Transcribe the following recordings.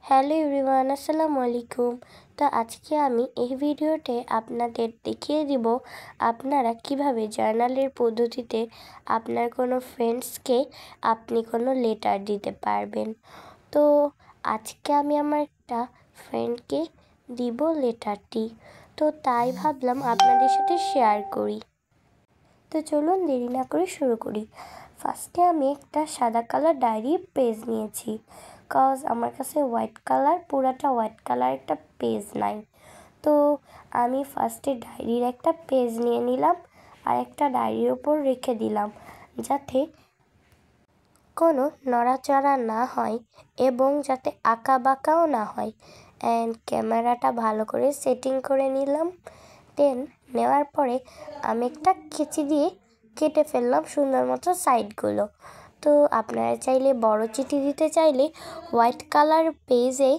Hello everyone, আসসালামু আলাইকুম। তো আজকে আমি এই ভিডিওতে আপনাদের দেখিয়ে দিব আপনারা কিভাবে জার্নালের পদ্ধতিতে আপনার কোনো ফ্রেন্ডসকে আপনি কোনো লেটার দিতে পারবেন। তো আজকে আমি আমার একটা ফ্রেন্ডকে দিব লেটারটি, তো তাই ভাবলাম আপনাদের সাথে শেয়ার করি। তো চলুন দেরি না করে শুরু করি। ফার্স্টে আমি একটা সাদা কালার ডায়েরি পেজ নিয়েছি, কজ আমার কাছে পুরাটা হোয়াইট কালার একটা পেজ নাই। তো আমি ফার্স্টে ডায়েরির একটা পেজ নিয়ে নিলাম আর একটা ডায়েরির ওপর রেখে দিলাম, যাতে কোনো নড়াচড়া না হয় এবং যাতে আঁকা বাঁকাও না হয়। অ্যান্ড ক্যামেরাটা ভালো করে সেটিং করে নিলাম। দেন নেওয়ার পরে আমি একটা কেচি দিয়ে কেটে ফেললাম সুন্দর মতো সাইডগুলো। তো আপনারা চাইলে বড় চিঠি দিতে চাইলে হোয়াইট কালার পেজে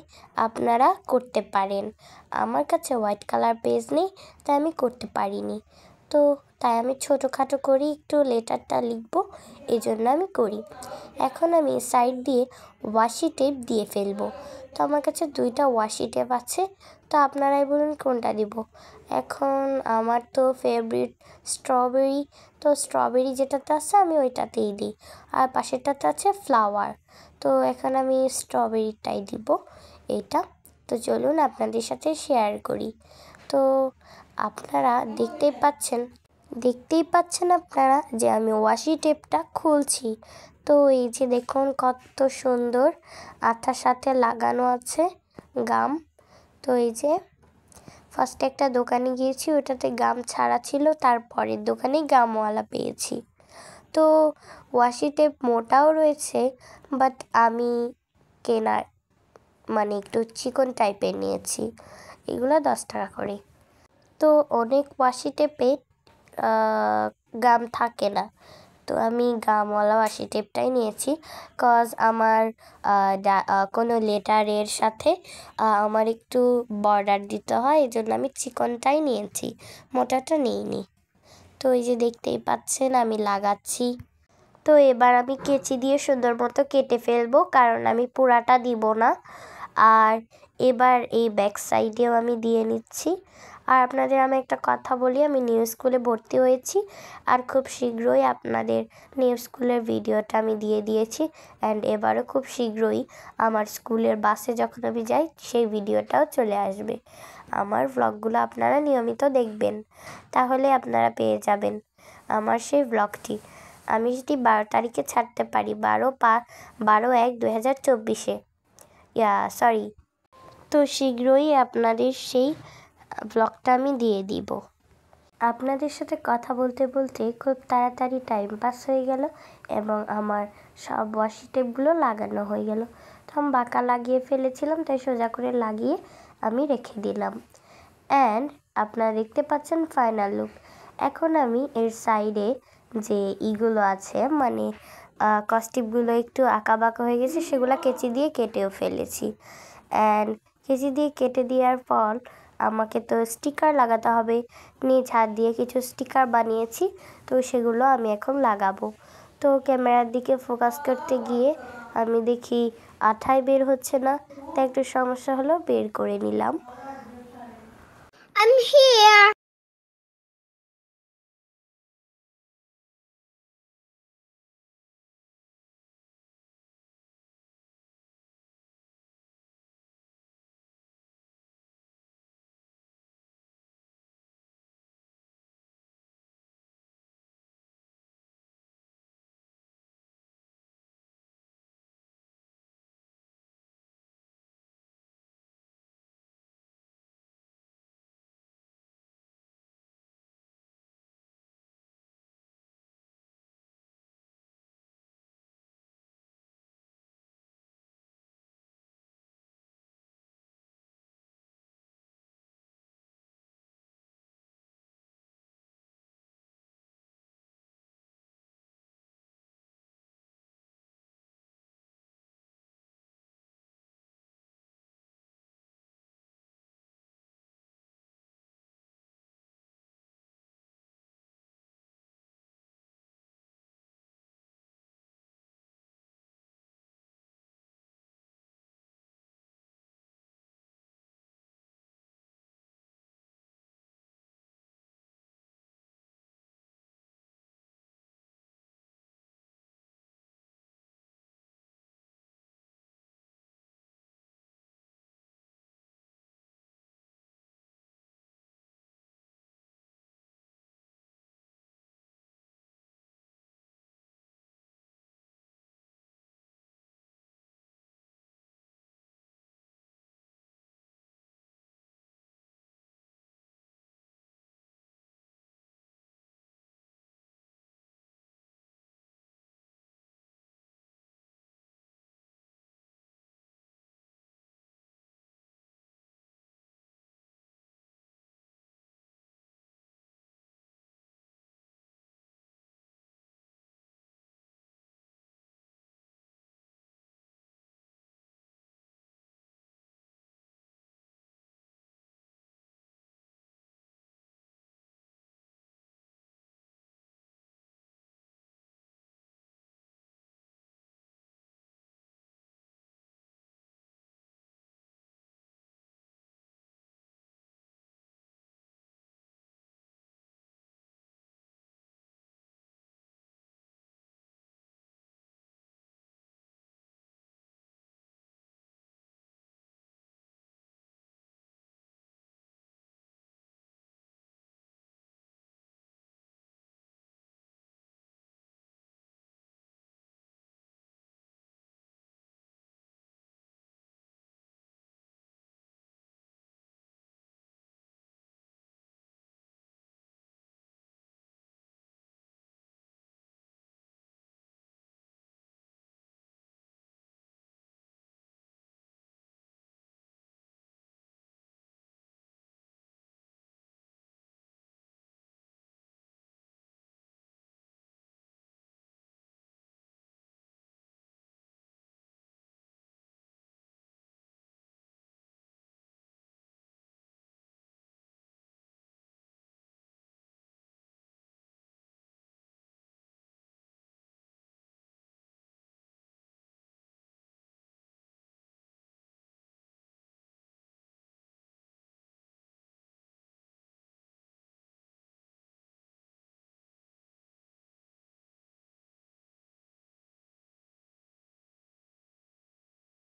আপনারা করতে পারেন। আমার কাছে হোয়াইট কালার পেজ নেই, তাই আমি করতে পারিনি। তো তাই আমি ছোটোখাটো করেই একটু লেটারটা লিখবো, এই জন্য আমি করি। এখন আমি সাইড দিয়ে ওয়াশি টেপ দিয়ে ফেলবো। তো আমার কাছে দুইটা ওয়াশি টেপ আছে, তো আপনারাই বলুন কোনটা দিব। এখন আমার তো ফেভারিট স্ট্রবেরি, তো স্ট্রবেরি যেটাতে আছে আমি ওইটাতেই দিই, আর পাশেরটাতে আছে ফ্লাওয়ার। তো এখন আমি স্ট্রবেরিটাই দিব এইটা। তো চলুন আপনাদের সাথে শেয়ার করি। তো আপনারা দেখতেই পাচ্ছেন আপনারা যে আমি ওয়াশি টেপটা খুলছি। তো এই যে দেখুন কত সুন্দর আঠার সাথে লাগানো আছে গাম। তো এই যে ফার্স্টে একটা দোকানে গিয়েছি, ওটাতে গাম ছাড়া ছিল, তারপরের দোকানে গামওয়ালা পেয়েছি। তো ওয়াশি টেপ মোটাও রয়েছে, বাট আমি কেনার একটু চিকন টাইপের নিয়েছি। এগুলো 10 টাকা করে। তো অনেক ওয়াশি টেপে গাম থাকে না, তো আমি গামওয়ালা ওয়াশি টেপটাই নিয়েছি, কজ আমার কোনো লেটারের সাথে আমার একটু বর্ডার দিতে হয়, এই জন্য আমি চিকনটাই নিয়েছি, মোটাটা নিইনি। তো এই যে দেখতেই পাচ্ছেন আমি লাগাচ্ছি। তো এবার আমি কেচি দিয়ে সুন্দর মতো কেটে ফেলবো, কারণ আমি পুরাটা দিব না। আর এবার এই ব্যাক সাইডেও আমি দিয়ে নিচ্ছি। আর আপনাদের আমি একটা কথা বলি, আমি নিউ স্কুলে ভর্তি হয়েছি, আর খুব শীঘ্রই আপনাদের নিউ স্কুলের ভিডিওটা আমি দিয়ে দিয়েছি। অ্যান্ড এবারও খুব শীঘ্রই আমার স্কুলের বাসে যখন আমি যাই সেই ভিডিওটাও চলে আসবে। আমার ভ্লগগুলো আপনারা নিয়মিত দেখবেন, তাহলে আপনারা পেয়ে যাবেন আমার সেই ভ্লগটি। আমি যদি 12 তারিখে ছাড়তে পারি, 12/1/2024, তো শীঘ্রই আপনাদের সেই ব্লগটা আমি দিয়ে দিব। আপনাদের সাথে কথা বলতে বলতে খুব তাড়াতাড়ি টাইম পাস হয়ে গেল এবং আমার সব ওয়াশি টেপগুলো লাগানো হয়ে গেল। তো আমি বাঁকা লাগিয়ে ফেলেছিলাম, তাই সোজা করে লাগিয়ে আমি রেখে দিলাম। অ্যান্ড আপনারা দেখতে পাচ্ছেন ফাইনাল লুক। এখন আমি এর সাইডে যে ইগুলো আছে কস্টিপগুলো একটু আঁকা বাঁকা হয়ে গেছে, সেগুলো কেচি দিয়ে কেটেও ফেলেছি। অ্যান্ড কেচি দিয়ে কেটে দেওয়ার পর আমাকে তো স্টিকার লাগাতে হবে, নিজ হাত দিয়ে কিছু স্টিকার বানিয়েছি, তো সেগুলো আমি এখন লাগাবো। তো ক্যামেরার দিকে ফোকাস করতে গিয়ে আমি দেখি আঠাই বের হচ্ছে না, তাই একটু সমস্যা হলো, বের করে নিলাম। I'm here.